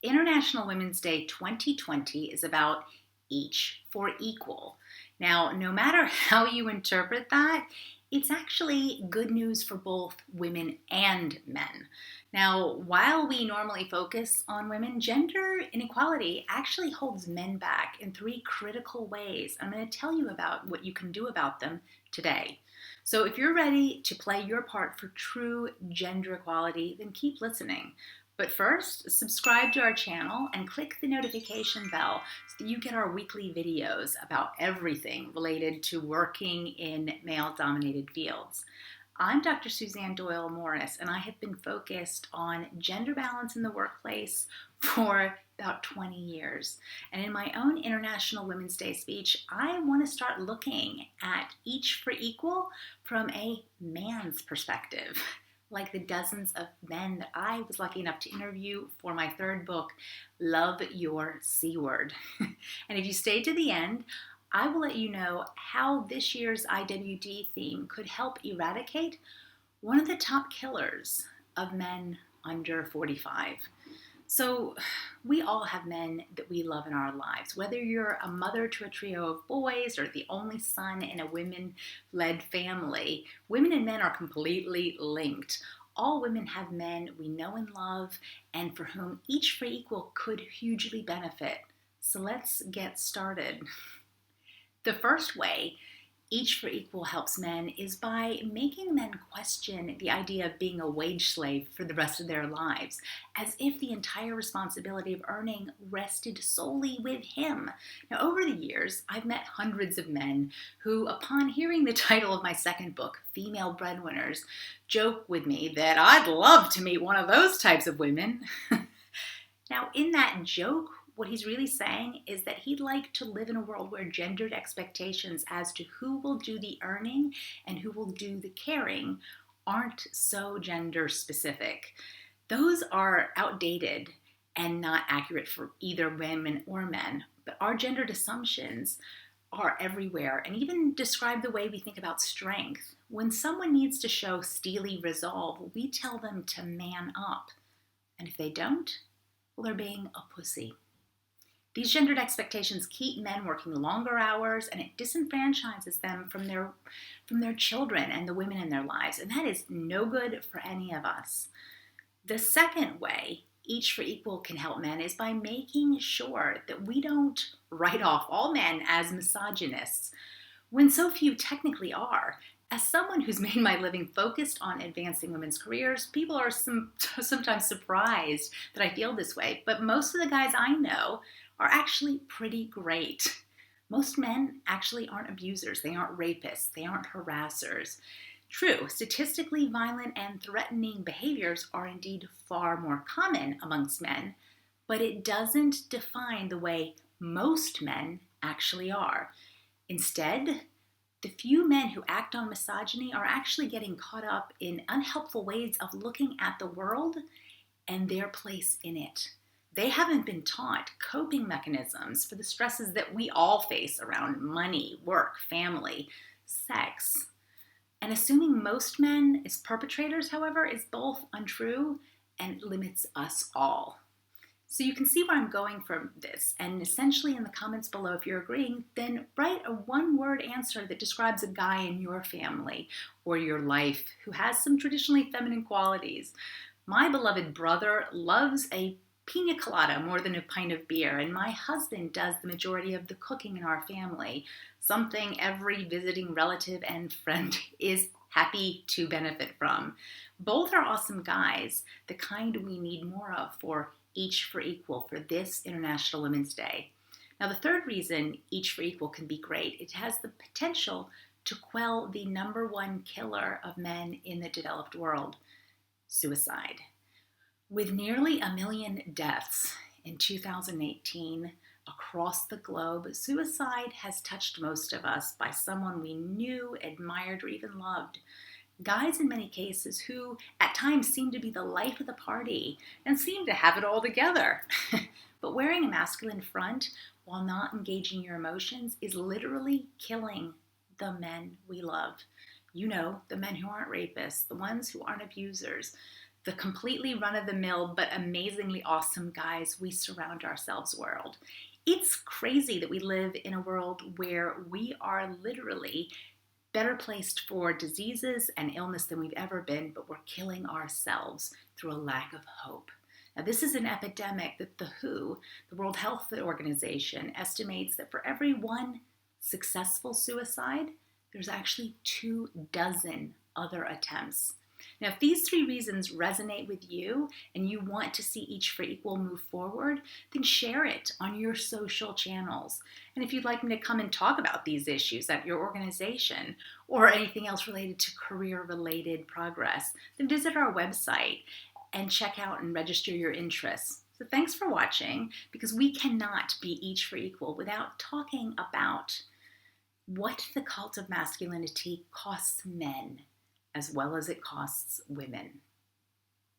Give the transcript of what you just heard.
International Women's Day 2020 is about each for equal. Now, no matter how you interpret that, it's actually good news for both women and men. Now, while we normally focus on women, gender inequality actually holds men back in three critical ways. I'm going to tell you about what you can do about them today. So if you're ready to play your part for true gender equality, then keep listening. But first, subscribe to our channel and click the notification bell so that you get our weekly videos about everything related to working in male-dominated fields. I'm Dr. Suzanne Doyle Morris, and I have been focused on gender balance in the workplace for about 20 years. And in my own International Women's Day speech, I want to start looking at each for equal from a man's perspective, like the dozens of men that I was lucky enough to interview for my third book, Love Your C Word. And if you stay to the end, I will let you know how this year's IWD theme could help eradicate one of the top killers of men under 45. So we all have men that we love in our lives. Whether you're a mother to a trio of boys or the only son in a women-led family, women and men are completely linked. All women have men we know and love and for whom each for equal could hugely benefit. So let's get started. The first way each for equal helps men is by making men question the idea of being a wage slave for the rest of their lives, as if the entire responsibility of earning rested solely with him. Now, over the years, I've met hundreds of men who, upon hearing the title of my second book, Female Breadwinners, joke with me that I'd love to meet one of those types of women. Now, in that joke, what he's really saying is that he'd like to live in a world where gendered expectations as to who will do the earning and who will do the caring aren't so gender specific. Those are outdated and not accurate for either women or men, but our gendered assumptions are everywhere and even describe the way we think about strength. When someone needs to show steely resolve, we tell them to man up. And if they don't, well, they're being a pussy. These gendered expectations keep men working longer hours, and it disenfranchises them from their children and the women in their lives, and that is no good for any of us. The second way each for equal can help men is by making sure that we don't write off all men as misogynists, when so few technically are. As someone who's made my living focused on advancing women's careers, people are sometimes surprised that I feel this way, but most of the guys I know are actually pretty great. Most men actually aren't abusers, they aren't rapists, they aren't harassers. True, statistically violent and threatening behaviors are indeed far more common amongst men, but it doesn't define the way most men actually are. Instead, the few men who act on misogyny are actually getting caught up in unhelpful ways of looking at the world and their place in it. They haven't been taught coping mechanisms for the stresses that we all face around money, work, family, sex. And assuming most men as perpetrators, however, is both untrue and limits us all. So you can see where I'm going from this, and essentially in the comments below, if you're agreeing, then write a one-word answer that describes a guy in your family or your life who has some traditionally feminine qualities. My beloved brother loves a pina colada more than a pint of beer, and my husband does the majority of the cooking in our family, something every visiting relative and friend is happy to benefit from. Both are awesome guys, the kind we need more of for each for equal for this International Women's Day. Now, the third reason each for equal can be great, it has the potential to quell the number one killer of men in the developed world, suicide. With nearly 1 million deaths in 2018 across the globe, suicide has touched most of us by someone we knew, admired, or even loved. Guys in many cases who at times seem to be the life of the party and seem to have it all together. But wearing a masculine front while not engaging your emotions is literally killing the men we love. You know, the men who aren't rapists, the ones who aren't abusers, the completely run-of-the-mill but amazingly awesome guys we surround ourselves world. It's crazy that we live in a world where we are literally better placed for diseases and illness than we've ever been, but we're killing ourselves through a lack of hope. Now, this is an epidemic that the WHO, the World Health Organization, estimates that for every one successful suicide, there's actually 24 other attempts. Now, if these 3 reasons resonate with you and you want to see Each for Equal move forward, then share it on your social channels. And if you'd like me to come and talk about these issues at your organization or anything else related to career-related progress, then visit our website and check out and register your interests. So thanks for watching, because we cannot be Each for Equal without talking about what the cult of masculinity costs men as well as it costs women.